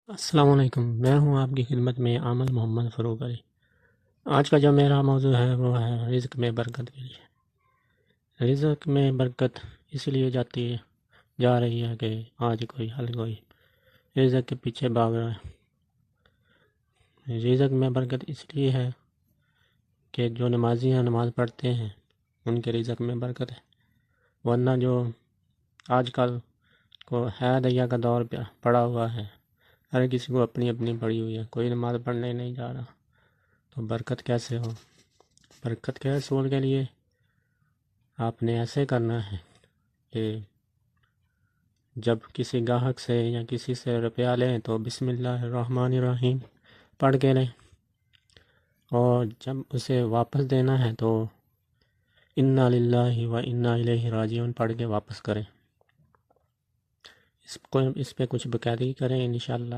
السلام علیکم، میں ہوں آپ کی خدمت میں عامل محمد فروغ علی۔ آج کا جو میرا موضوع ہے وہ ہے رزق میں برکت کے لیے۔ رزق میں برکت اس لیے جا رہی ہے کہ آج کوئی رزق کے پیچھے بھاگ رہا ہے۔ رزق میں برکت اس لیے ہے کہ جو نمازی ہیں، نماز پڑھتے ہیں، ان کے رزق میں برکت ہے، ورنہ جو آج کل کو ہے دیا کا دور پہ پڑا ہوا ہے، ہر کسی کو اپنی اپنی پڑی ہوئی ہے، کوئی نماز پڑھنے نہیں جا رہا، تو برکت کیسے ہو؟ برکت کے حصول کے لیے آپ نے ایسے کرنا ہے کہ جب کسی گاہک سے یا کسی سے روپیہ لیں تو بسم اللہ الرحمن الرحیم پڑھ کے لیں، اور جب اسے واپس دینا ہے تو انا للہ و انا الیہ راجعون پڑھ کے واپس کریں۔ اس پہ کچھ باقاعدگی کریں، انشاءاللہ